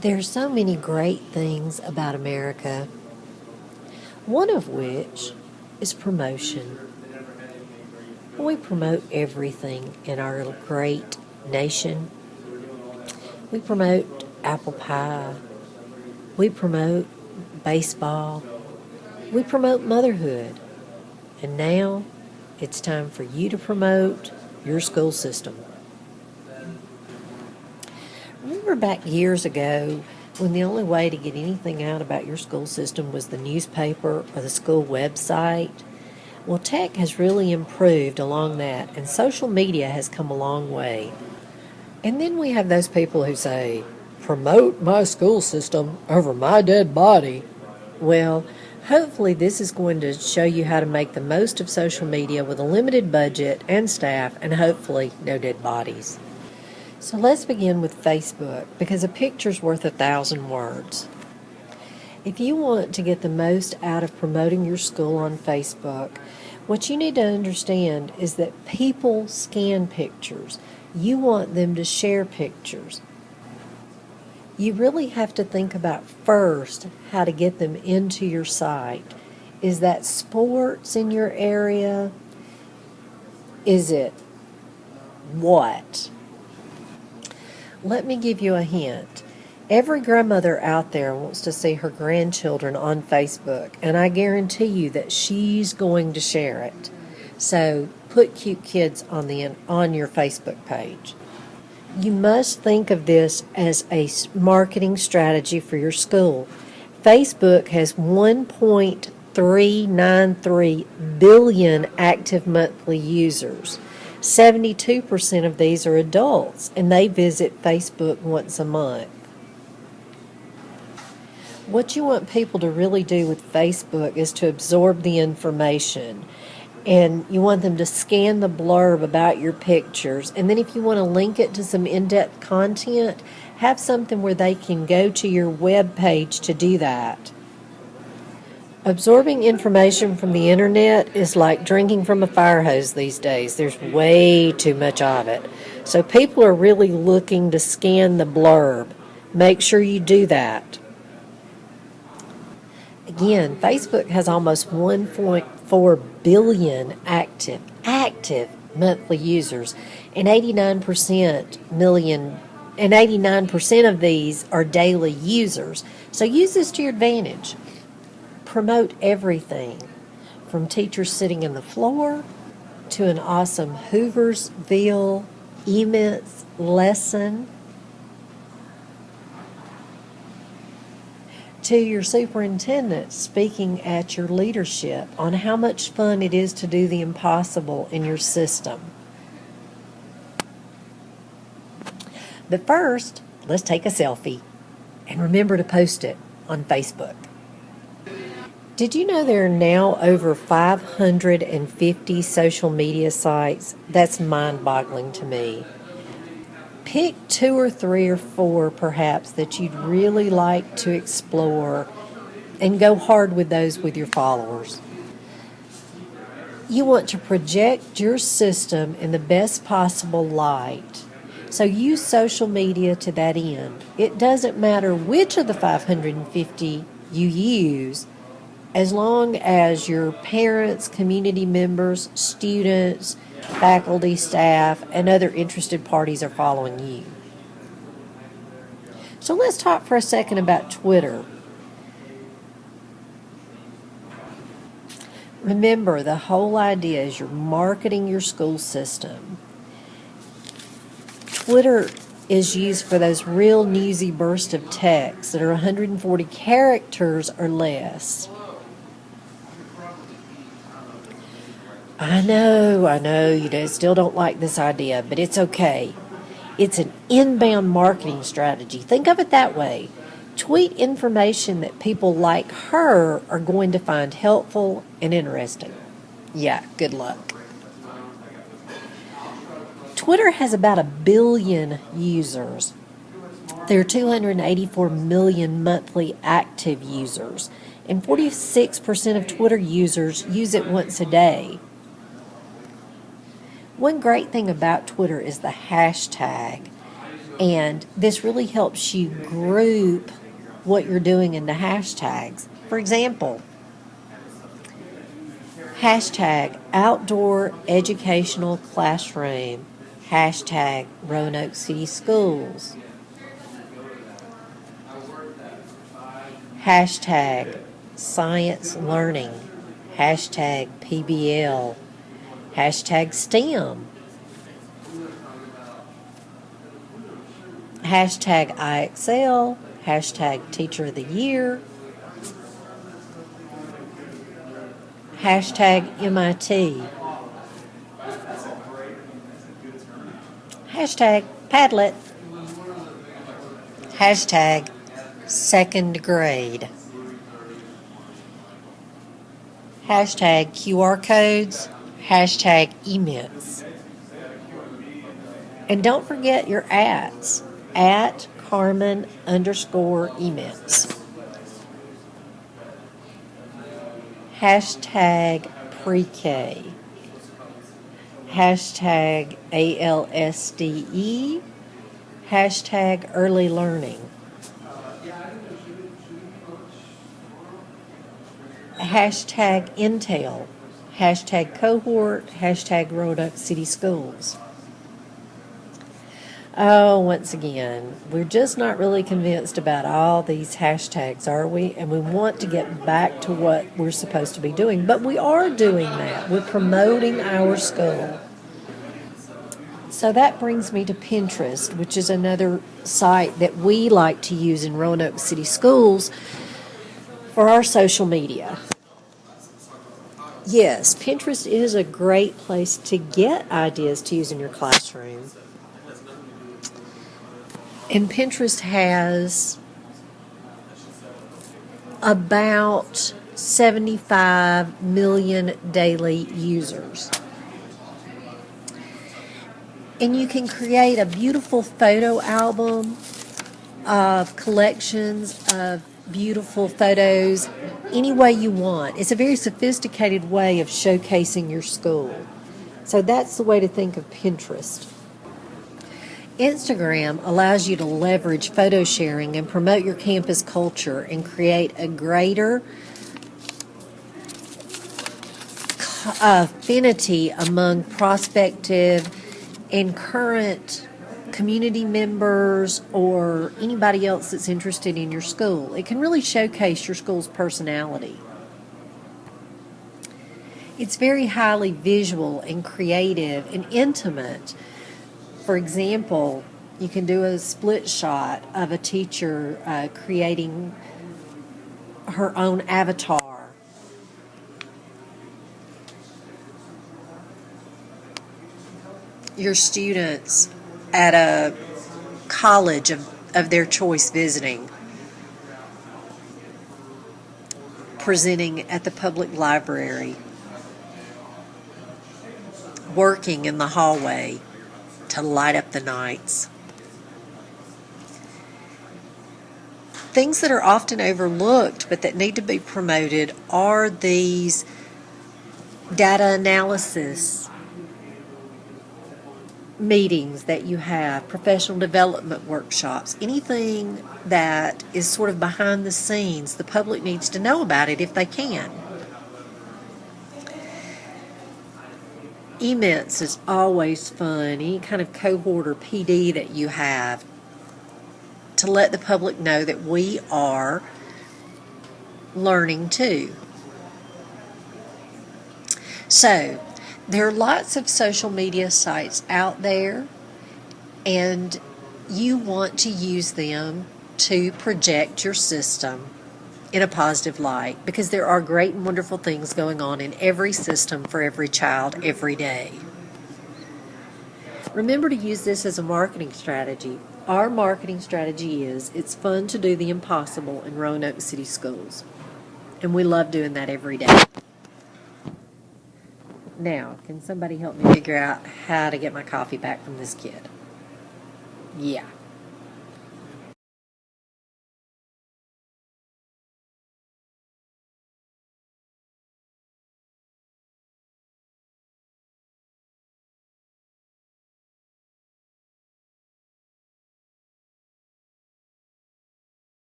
There's so many great things about America, one of which is promotion. We promote everything in our great nation. We promote apple pie. We promote baseball. We promote motherhood. And now it's time for you to promote your school system. Remember back years ago when the only way to get anything out about your school system was the newspaper or the school website? Well, tech has really improved along that, and social media has come a long way. And then we have those people who say, promote my school system over my dead body. Well, hopefully this is going to show you how to make the most of social media with a limited budget and staff, and hopefully no dead bodies. So let's begin with Facebook, because a picture's worth 1,000 words. If you want to get the most out of promoting your school on Facebook, what you need to understand is that people scan pictures. You want them to share pictures. You really have to think about first how to get them into your site. Is that sports in your area? Is it what? Let me give you a hint. Every grandmother out there wants to see her grandchildren on Facebook, and I guarantee you that she's going to share it. So put cute kids on your Facebook page. You must think of this as a marketing strategy for your school. Facebook has 1.393 billion active monthly users. 72% of these are adults, and they visit Facebook once a month. What you want people to really do with Facebook is to absorb the information. And you want them to scan the blurb about your pictures. And then if you want to link it to some in-depth content, have something where they can go to your web page to do that. Absorbing information from the internet is like drinking from a fire hose these days. There's way too much of it. So people are really looking to scan the blurb. Make sure you do that. Again, Facebook has almost 1.4 billion active monthly users, and 89% of these are daily users. So use this to your advantage. Promote everything from teachers sitting on the floor to an awesome Hooversville EMITS lesson to your superintendent speaking at your leadership on how much fun it is to do the impossible in your system. But first, let's take a selfie and remember to post it on Facebook. Did you know there are now over 550 social media sites? That's mind-boggling to me. Pick 2 or 3 or 4 perhaps that you'd really like to explore and go hard with those with your followers. You want to project your system in the best possible light. So use social media to that end. It doesn't matter which of the 550 you use, as long as your parents, community members, students, faculty, staff, and other interested parties are following you. So let's talk for a second about Twitter. Remember, the whole idea is you're marketing your school system. Twitter is used for those real newsy bursts of text that are 140 characters or less. I know, you still don't like this idea, but it's okay. It's an inbound marketing strategy. Think of it that way. Tweet information that people like her are going to find helpful and interesting. Yeah, good luck. Twitter has about 1 billion users. There are 284 million monthly active users, and 46% of Twitter users use it once a day. One great thing about Twitter is the hashtag. And this really helps you group what you're doing into hashtags. For example, hashtag outdoor educational classroom, hashtag Roanoke City Schools, hashtag science learning, hashtag PBL, hashtag STEM, hashtag IXL, hashtag Teacher of the Year, hashtag MIT, hashtag Padlet, hashtag second grade, hashtag QR codes, hashtag emints. And don't forget your @, at Carmen_ements. Hashtag pre-K. Hashtag ALSDE. Hashtag early learning. Hashtag Intel. Hashtag cohort. Hashtag Roanoke City Schools. Oh, once again, we're just not really convinced about all these hashtags, are we? And we want to get back to what we're supposed to be doing. But we are doing that. We're promoting our school. So that brings me to Pinterest, which is another site that we like to use in Roanoke City Schools for our social media. Yes, Pinterest is a great place to get ideas to use in your classroom. And Pinterest has about 75 million daily users. And you can create a beautiful photo album of collections of beautiful photos any way you want. It's a very sophisticated way of showcasing your school. So that's the way to think of Pinterest. Instagram allows you to leverage photo sharing and promote your campus culture and create a greater affinity among prospective and current community members or anybody else that's interested in your school. It can really showcase your school's personality. It's very highly visual and creative and intimate. For example, you can do a split shot of a teacher creating her own avatar. Your students at a college of their choice visiting, presenting at the public library, working in the hallway to light up the nights. Things that are often overlooked but that need to be promoted are these data analysis meetings that you have, professional development workshops, anything that is sort of behind the scenes. The public needs to know about it if they can. Ements is always fun, any kind of cohort or PD that you have, to let the public know that we are learning too. So, there are lots of social media sites out there, and you want to use them to project your system in a positive light, because there are great and wonderful things going on in every system for every child every day. Remember to use this as a marketing strategy. Our marketing strategy is it's fun to do the impossible in Roanoke City Schools, and we love doing that every day. Now, can somebody help me figure out how to get my coffee back from this kid? Yeah.